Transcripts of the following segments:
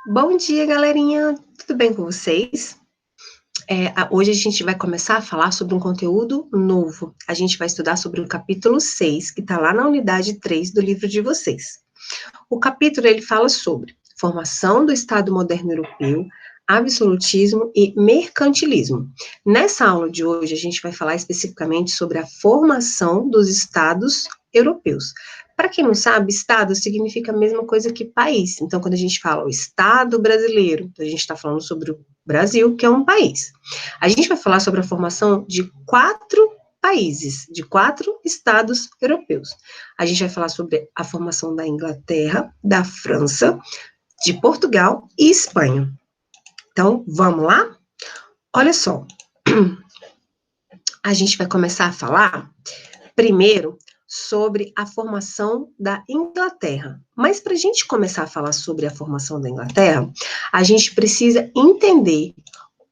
Bom dia, galerinha! Tudo bem com vocês? Hoje a gente vai começar a falar sobre um conteúdo novo. A gente vai estudar sobre o capítulo 6, que está lá na unidade 3 do livro de vocês. O capítulo, ele fala sobre formação do Estado moderno europeu, absolutismo e mercantilismo. Nessa aula de hoje, a gente vai falar especificamente sobre a formação dos Estados europeus. Para quem não sabe, Estado significa a mesma coisa que país. Então, quando a gente fala o Estado brasileiro, a gente está falando sobre o Brasil, que é um país. A gente vai falar sobre a formação de 4 países, de 4 estados europeus. A gente vai falar sobre a formação da Inglaterra, da França, de Portugal e Espanha. Então, vamos lá? Olha só, a gente vai começar a falar primeiro sobre a formação da Inglaterra. Mas para a gente começar a falar sobre a formação da Inglaterra, a gente precisa entender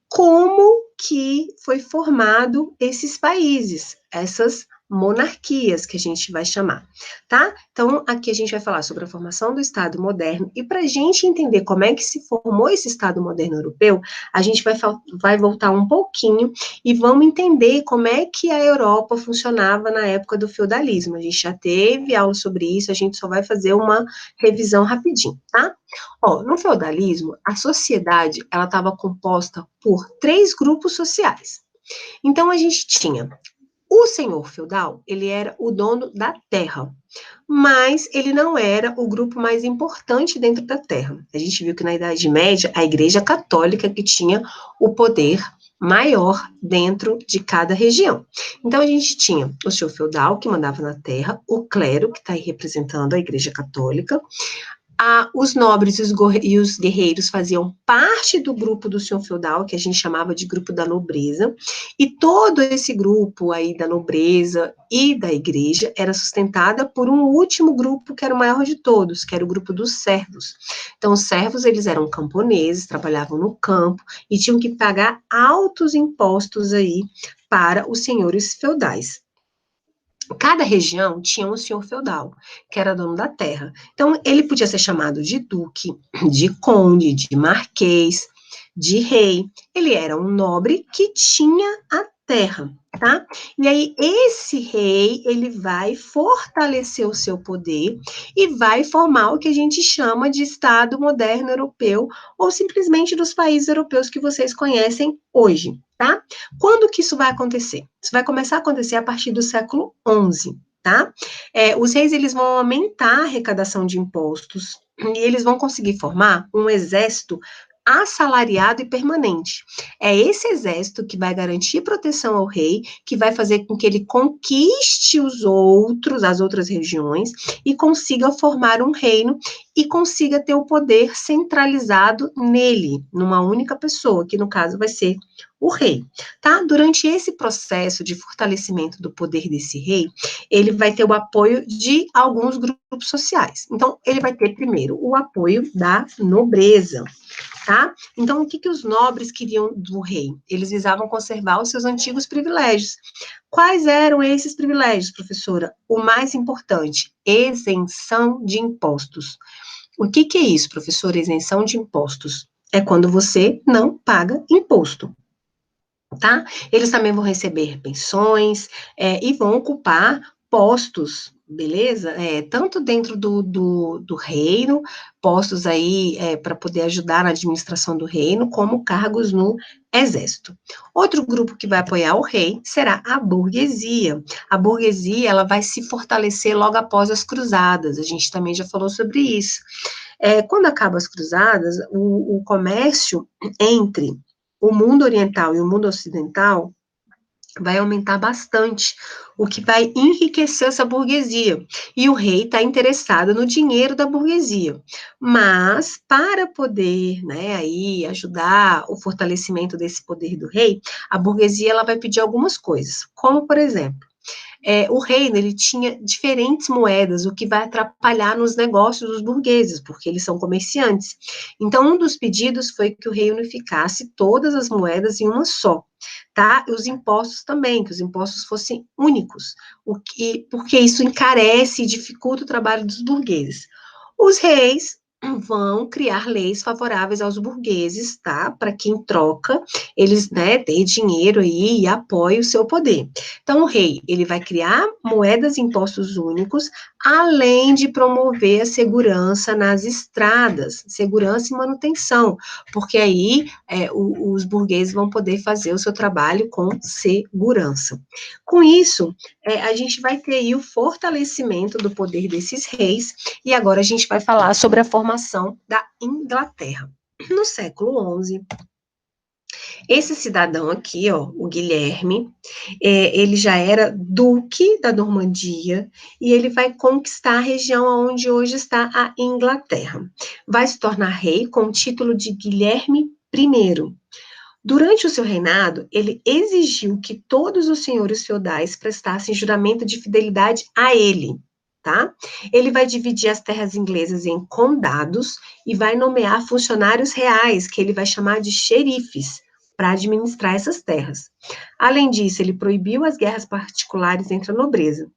como que foi formado esses países, essas monarquias que a gente vai chamar, tá? Então, aqui a gente vai falar sobre a formação do Estado moderno, e para a gente entender como é que se formou esse Estado moderno europeu, a gente vai voltar um pouquinho e vamos entender como é que a Europa funcionava na época do feudalismo. A gente já teve aula sobre isso, a gente só vai fazer uma revisão rapidinho, tá? Ó, no feudalismo, a sociedade, ela estava composta por 3 grupos sociais. Então, a gente tinha o senhor feudal, ele era o dono da terra, mas ele não era o grupo mais importante dentro da terra. A gente viu que na Idade Média, a Igreja Católica que tinha o poder maior dentro de cada região. Então, a gente tinha o senhor feudal, que mandava na terra, o clero, que está aí representando a Igreja Católica, os nobres e os guerreiros faziam parte do grupo do senhor feudal, que a gente chamava de grupo da nobreza, e todo esse grupo aí da nobreza e da igreja era sustentada por um último grupo que era o maior de todos, que era o grupo dos servos. Então, os servos, eles eram camponeses, trabalhavam no campo e tinham que pagar altos impostos aí para os senhores feudais. Cada região tinha um senhor feudal, que era dono da terra. Então, ele podia ser chamado de duque, de conde, de marquês, de rei. Ele era um nobre que tinha a terra, tá? E aí, esse rei, ele vai fortalecer o seu poder e vai formar o que a gente chama de Estado moderno europeu, ou simplesmente dos países europeus que vocês conhecem hoje, tá? Quando que isso vai acontecer? Isso vai começar a acontecer a partir do século XI, tá? Os reis, eles vão aumentar a arrecadação de impostos e eles vão conseguir formar um exército assalariado e permanente. É esse exército que vai garantir proteção ao rei, que vai fazer com que ele conquiste as outras regiões, e consiga formar um reino e consiga ter o poder centralizado nele, numa única pessoa, que no caso vai ser o rei, tá? Durante esse processo de fortalecimento do poder desse rei, ele vai ter o apoio de alguns grupos sociais. Então, ele vai ter primeiro o apoio da nobreza, tá? Então, o que os nobres queriam do rei? Eles visavam conservar os seus antigos privilégios. Quais eram esses privilégios, professora? O mais importante, isenção de impostos. O que é isso, professora? Isenção de impostos? É quando você não paga imposto. Tá? Eles também vão receber pensões e vão ocupar postos, beleza? Tanto dentro do reino, postos aí para poder ajudar na administração do reino, como cargos no exército. Outro grupo que vai apoiar o rei será a burguesia. A burguesia, ela vai se fortalecer logo após as cruzadas, a gente também já falou sobre isso. Quando acabam as cruzadas, o comércio entre o mundo oriental e o mundo ocidental vai aumentar bastante, o que vai enriquecer essa burguesia. E o rei está interessado no dinheiro da burguesia. Mas, para poder, né, aí ajudar o fortalecimento desse poder do rei, a burguesia ela vai pedir algumas coisas, como, por exemplo, o reino, ele tinha diferentes moedas, o que vai atrapalhar nos negócios dos burgueses, porque eles são comerciantes. Então, um dos pedidos foi que o rei unificasse todas as moedas em uma só, tá? E os impostos também, que os impostos fossem únicos, porque isso encarece e dificulta o trabalho dos burgueses. Os reis vão criar leis favoráveis aos burgueses, tá? Para que em troca eles, né, dê dinheiro aí e apoie o seu poder. Então, o rei, ele vai criar moedas e impostos únicos, além de promover a segurança nas estradas, segurança e manutenção, porque aí os burgueses vão poder fazer o seu trabalho com segurança. Com isso, a gente vai ter aí o fortalecimento do poder desses reis, e agora a gente vai falar sobre a formação da Inglaterra. No século XI, esse cidadão aqui, ó, o Guilherme, ele já era duque da Normandia e ele vai conquistar a região onde hoje está a Inglaterra. Vai se tornar rei com o título de Guilherme I. Durante o seu reinado, ele exigiu que todos os senhores feudais prestassem juramento de fidelidade a ele, tá? Ele vai dividir as terras inglesas em condados e vai nomear funcionários reais, que ele vai chamar de xerifes, para administrar essas terras. Além disso, ele proibiu as guerras particulares entre a nobreza.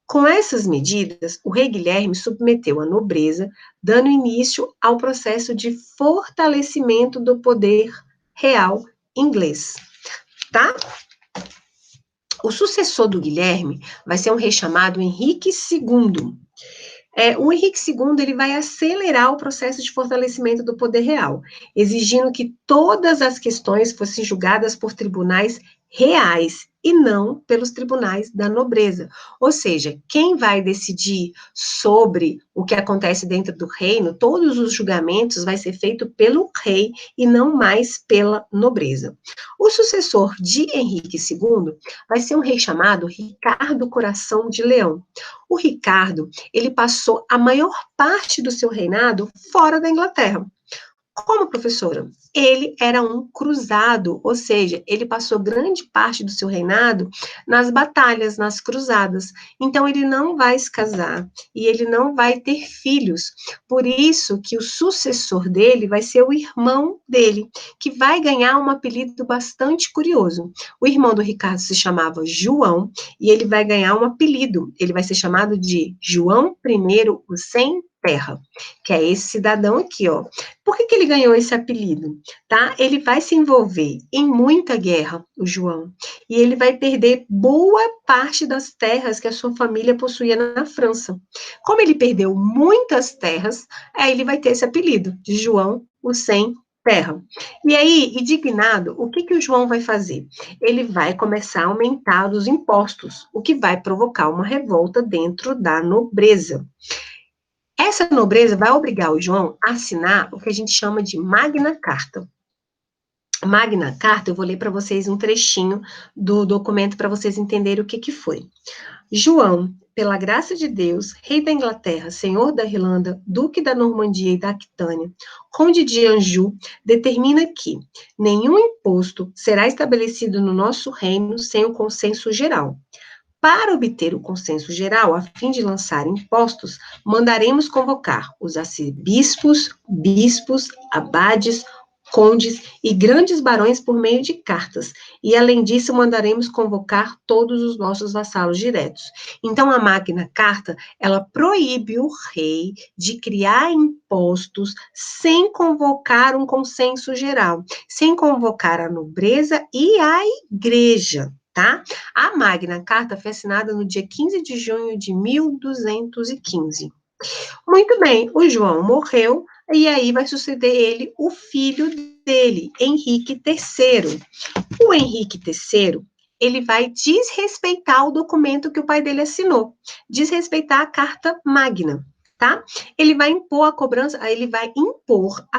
Com essas medidas, o rei Guilherme submeteu a nobreza, dando início ao processo de fortalecimento do poder real inglês, tá? O sucessor do Guilherme vai ser um rei chamado Henrique II. O Henrique II ele vai acelerar o processo de fortalecimento do poder real, exigindo que todas as questões fossem julgadas por tribunais reais e não pelos tribunais da nobreza. Ou seja, quem vai decidir sobre o que acontece dentro do reino, todos os julgamentos vai ser feito pelo rei e não mais pela nobreza. O sucessor de Henrique II vai ser um rei chamado Ricardo Coração de Leão. O Ricardo, ele passou a maior parte do seu reinado fora da Inglaterra. Como professora, ele era um cruzado, ou seja, ele passou grande parte do seu reinado nas batalhas, nas cruzadas. Então, ele não vai se casar e ele não vai ter filhos. Por isso que o sucessor dele vai ser o irmão dele, que vai ganhar um apelido bastante curioso. O irmão do Ricardo se chamava João e ele vai ganhar um apelido. Ele vai ser chamado de João I, o Sem Terra, que é esse cidadão aqui, ó. Por que ele ganhou esse apelido? Tá? Ele vai se envolver em muita guerra, o João, e ele vai perder boa parte das terras que a sua família possuía na França. Como ele perdeu muitas terras, ele vai ter esse apelido de João, o Sem Terra. E aí, indignado, o que o João vai fazer? Ele vai começar a aumentar os impostos, o que vai provocar uma revolta dentro da nobreza. Essa nobreza vai obrigar o João a assinar o que a gente chama de Magna Carta. Magna Carta, eu vou ler para vocês um trechinho do documento para vocês entenderem o que foi. João, pela graça de Deus, rei da Inglaterra, senhor da Irlanda, duque da Normandia e da Aquitânia, conde de Anjou, determina que nenhum imposto será estabelecido no nosso reino sem o consenso geral. Para obter o consenso geral, a fim de lançar impostos, mandaremos convocar os arcebispos, bispos, abades, condes e grandes barões por meio de cartas, e além disso mandaremos convocar todos os nossos vassalos diretos. Então a Magna Carta, ela proíbe o rei de criar impostos sem convocar um consenso geral, sem convocar a nobreza e a igreja. Tá? A Magna Carta foi assinada no dia 15 de junho de 1215. Muito bem, o João morreu, e aí vai suceder ele o filho dele, Henrique III. O Henrique III, ele vai desrespeitar o documento que o pai dele assinou, desrespeitar a Carta Magna. Tá? Ele vai impor a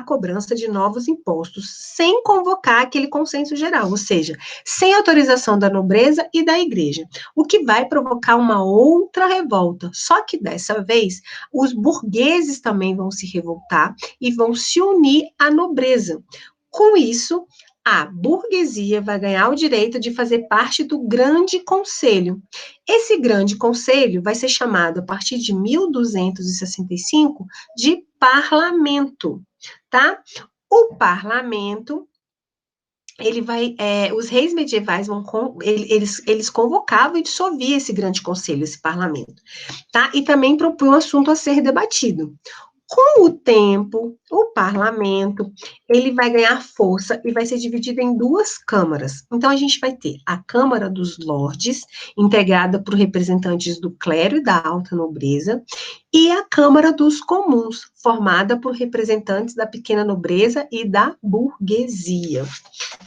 cobrança de novos impostos sem convocar aquele consenso geral, ou seja, sem autorização da nobreza e da igreja, o que vai provocar uma outra revolta. Só que dessa vez, os burgueses também vão se revoltar e vão se unir à nobreza. Com isso, a burguesia vai ganhar o direito de fazer parte do Grande Conselho. Esse Grande Conselho vai ser chamado, a partir de 1265, de parlamento, tá? O parlamento, ele vai, os reis medievais eles convocavam e dissolviam esse Grande Conselho, esse parlamento, tá? E também propunham um assunto a ser debatido. Com o tempo, o parlamento, ele vai ganhar força e vai ser dividido em duas câmaras. Então, a gente vai ter a Câmara dos Lordes, integrada por representantes do clero e da alta nobreza, e a Câmara dos Comuns, formada por representantes da pequena nobreza e da burguesia.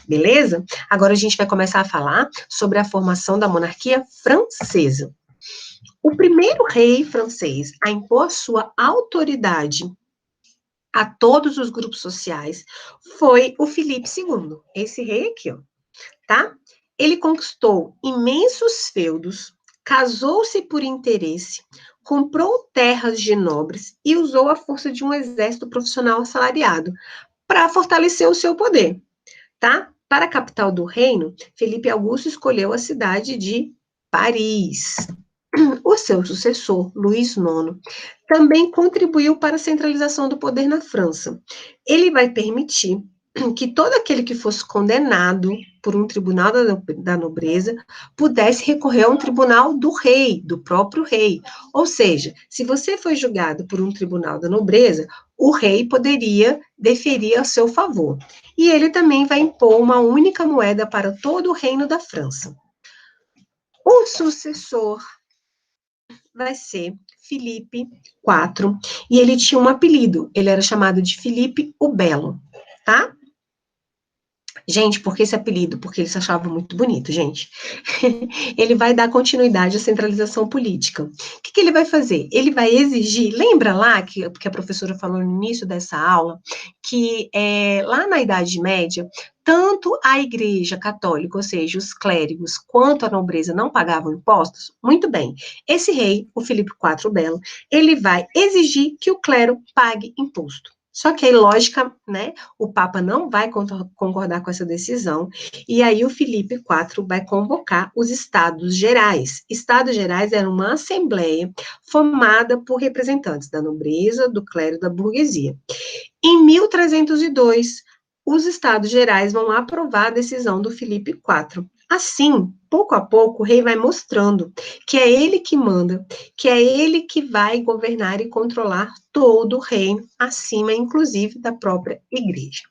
Beleza? Agora a gente vai começar a falar sobre a formação da monarquia francesa. O primeiro rei francês a impor sua autoridade a todos os grupos sociais foi o Filipe II, esse rei aqui, ó, tá? Ele conquistou imensos feudos, casou-se por interesse, comprou terras de nobres e usou a força de um exército profissional assalariado para fortalecer o seu poder, tá? Para a capital do reino, Felipe Augusto escolheu a cidade de Paris. O seu sucessor, Luís IX, também contribuiu para a centralização do poder na França. Ele vai permitir que todo aquele que fosse condenado por um tribunal da nobreza pudesse recorrer a um tribunal do rei, do próprio rei. Ou seja, se você foi julgado por um tribunal da nobreza, o rei poderia deferir a seu favor. E ele também vai impor uma única moeda para todo o reino da França. O sucessor vai ser Filipe IV, e ele tinha um apelido, ele era chamado de Filipe o Belo, tá? Gente, por que esse apelido? Porque ele se achava muito bonito, gente. Ele vai dar continuidade à centralização política. O que ele vai fazer? Ele vai exigir, lembra lá que a professora falou no início dessa aula, que lá na Idade Média, tanto a Igreja Católica, ou seja, os clérigos, quanto a nobreza não pagavam impostos? Muito bem. Esse rei, o Filipe IV Belo, ele vai exigir que o clero pague imposto. Só que aí, lógica, né, o Papa não vai concordar com essa decisão, e aí o Filipe IV vai convocar os Estados Gerais. Estados Gerais era uma assembleia formada por representantes da nobreza, do clero e da burguesia. Em 1302, os Estados Gerais vão aprovar a decisão do Filipe IV. Assim, pouco a pouco, o rei vai mostrando que é ele que manda, que é ele que vai governar e controlar todo o reino, acima, inclusive, da própria igreja.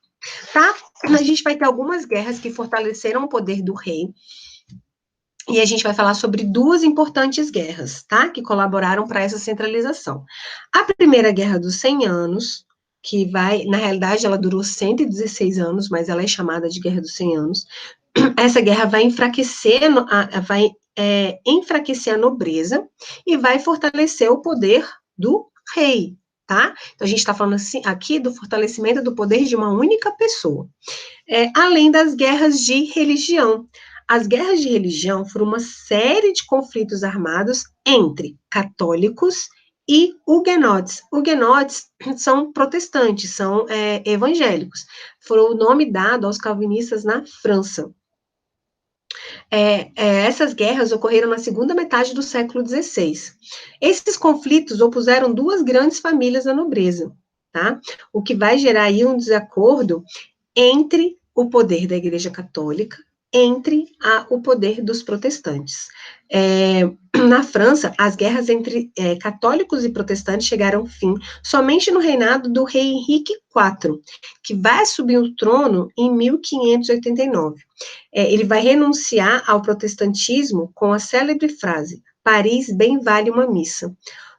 Tá? A gente vai ter algumas guerras que fortaleceram o poder do rei, e a gente vai falar sobre duas importantes guerras, tá? Que colaboraram para essa centralização. A Primeira Guerra dos 100 Anos, que vai, na realidade, ela durou 116 anos, mas ela é chamada de Guerra dos 100 Anos. Essa guerra vai enfraquecer a nobreza e vai fortalecer o poder do rei, tá? Então, a gente está falando assim, aqui do fortalecimento do poder de uma única pessoa. Além das guerras de religião. As guerras de religião foram uma série de conflitos armados entre católicos e huguenotes. Huguenotes são protestantes, são evangélicos. Foram o nome dado aos calvinistas na França. Essas guerras ocorreram na segunda metade do século XVI. Esses conflitos opuseram duas grandes famílias da nobreza, tá? O que vai gerar aí um desacordo entre o poder da Igreja Católica, entre o poder dos protestantes. Na França, as guerras entre católicos e protestantes chegaram ao fim somente no reinado do rei Henrique IV, que vai subir o trono em 1589. Ele vai renunciar ao protestantismo com a célebre frase: Paris bem vale uma missa.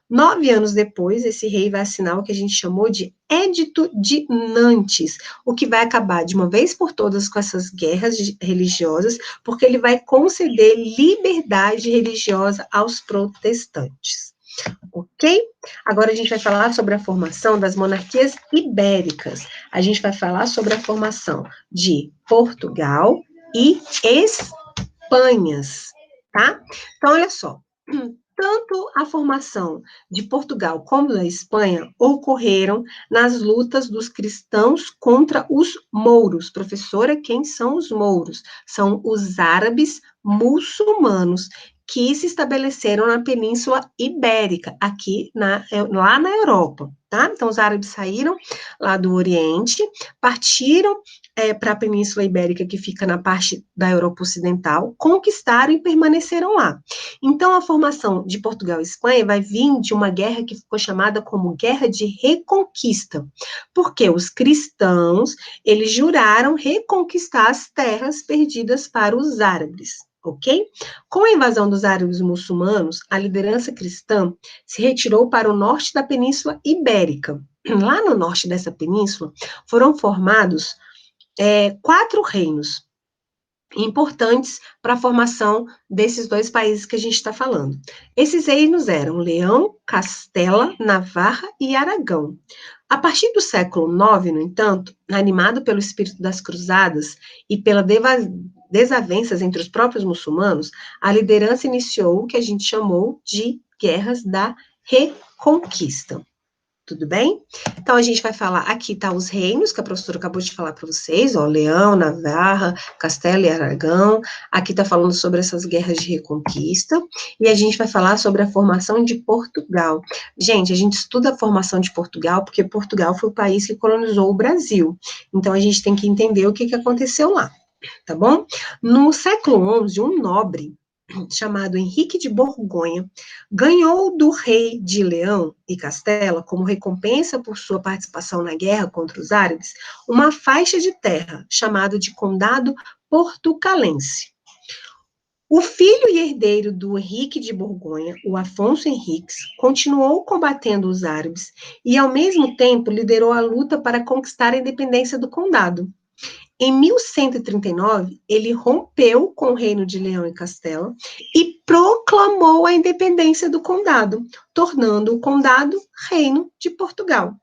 9 anos depois, esse rei vai assinar o que a gente chamou de Édito de Nantes, o que vai acabar de uma vez por todas com essas guerras religiosas, porque ele vai conceder liberdade religiosa aos protestantes. Ok? Agora a gente vai falar sobre a formação das monarquias ibéricas. A gente vai falar sobre a formação de Portugal e Espanhas, tá? Então, olha só. Tanto a formação de Portugal como da Espanha ocorreram nas lutas dos cristãos contra os mouros. Professora, quem são os mouros? São os árabes muçulmanos que se estabeleceram na Península Ibérica, lá na Europa, tá? Então, os árabes saíram lá do Oriente, partiram para a Península Ibérica, que fica na parte da Europa Ocidental, conquistaram e permaneceram lá. Então, a formação de Portugal e Espanha vai vir de uma guerra que ficou chamada como Guerra de Reconquista, porque os cristãos, eles juraram reconquistar as terras perdidas para os árabes, ok? Com a invasão dos árabes muçulmanos, a liderança cristã se retirou para o norte da Península Ibérica. Lá no norte dessa península, foram formados 4 reinos importantes para a formação desses 2 países que a gente está falando. Esses reinos eram Leão, Castela, Navarra e Aragão. A partir do século IX, no entanto, animado pelo espírito das cruzadas e pela desavenças entre os próprios muçulmanos, a liderança iniciou o que a gente chamou de Guerras da Reconquista. Tudo bem? Então, a gente vai falar, aqui tá os reinos, que a professora acabou de falar para vocês, ó, Leão, Navarra, Castelo e Aragão. Aqui tá falando sobre essas guerras de reconquista, e a gente vai falar sobre a formação de Portugal. Gente, a gente estuda a formação de Portugal, porque Portugal foi o país que colonizou o Brasil. Então, a gente tem que entender o que aconteceu lá, tá bom? No século XI, um nobre chamado Henrique de Borgonha, ganhou do rei de Leão e Castela, como recompensa por sua participação na guerra contra os árabes, uma faixa de terra, chamada de Condado Portucalense. O filho e herdeiro do Henrique de Borgonha, o Afonso Henriques, continuou combatendo os árabes e, ao mesmo tempo, liderou a luta para conquistar a independência do condado. Em 1139, ele rompeu com o reino de Leão e Castela e proclamou a independência do condado, tornando o condado reino de Portugal.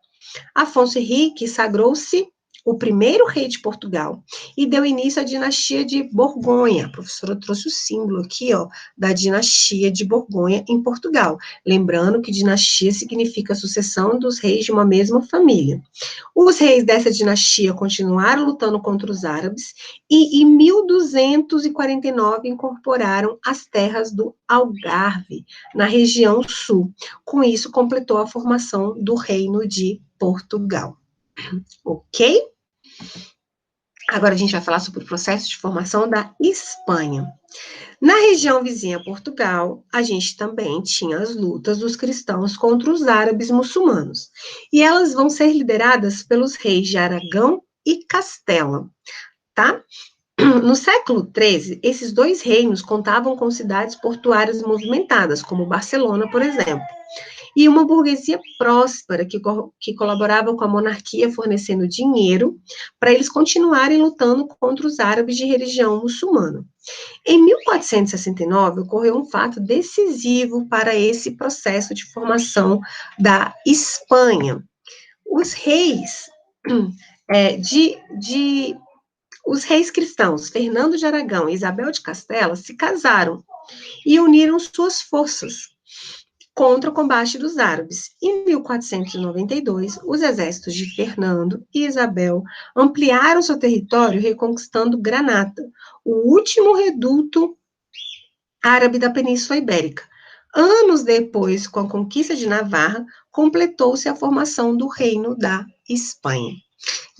Afonso Henrique sagrou-se o primeiro rei de Portugal e deu início à dinastia de Borgonha. A professora trouxe o símbolo aqui, ó, da dinastia de Borgonha em Portugal. Lembrando que dinastia significa sucessão dos reis de uma mesma família. Os reis dessa dinastia continuaram lutando contra os árabes e, em 1249, incorporaram as terras do Algarve, na região sul. Com isso, completou a formação do Reino de Portugal. Ok? Agora a gente vai falar sobre o processo de formação da Espanha. Na região vizinha a Portugal, a gente também tinha as lutas dos cristãos contra os árabes muçulmanos. E elas vão ser lideradas pelos reis de Aragão e Castela, tá? No século XIII, esses 2 reinos contavam com cidades portuárias movimentadas, como Barcelona, por exemplo, e uma burguesia próspera que colaborava com a monarquia, fornecendo dinheiro para eles continuarem lutando contra os árabes de religião muçulmana. Em 1469, ocorreu um fato decisivo para esse processo de formação da Espanha. Os reis os reis cristãos, Fernando de Aragão e Isabel de Castela, se casaram e uniram suas forças contra o combate dos árabes. Em 1492, os exércitos de Fernando e Isabel ampliaram seu território, reconquistando Granada, o último reduto árabe da Península Ibérica. Anos depois, com a conquista de Navarra, completou-se a formação do Reino da Espanha.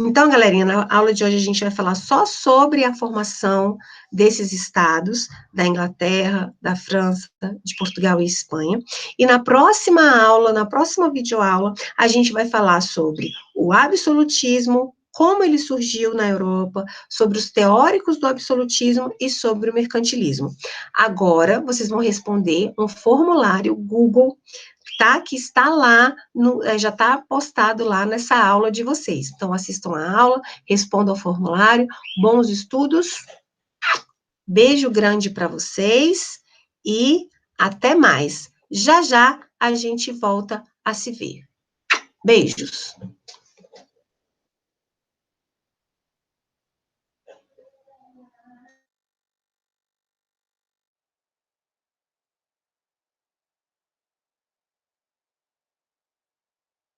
Então, galerinha, na aula de hoje a gente vai falar só sobre a formação desses estados, da Inglaterra, da França, de Portugal e Espanha. E na próxima aula, na próxima videoaula, a gente vai falar sobre o absolutismo, como ele surgiu na Europa, sobre os teóricos do absolutismo e sobre o mercantilismo. Agora, vocês vão responder um formulário Google, tá? Que está lá, já está postado lá nessa aula de vocês. Então, assistam a aula, respondam ao formulário, bons estudos, beijo grande para vocês e até mais. Já já a gente volta a se ver. Beijos!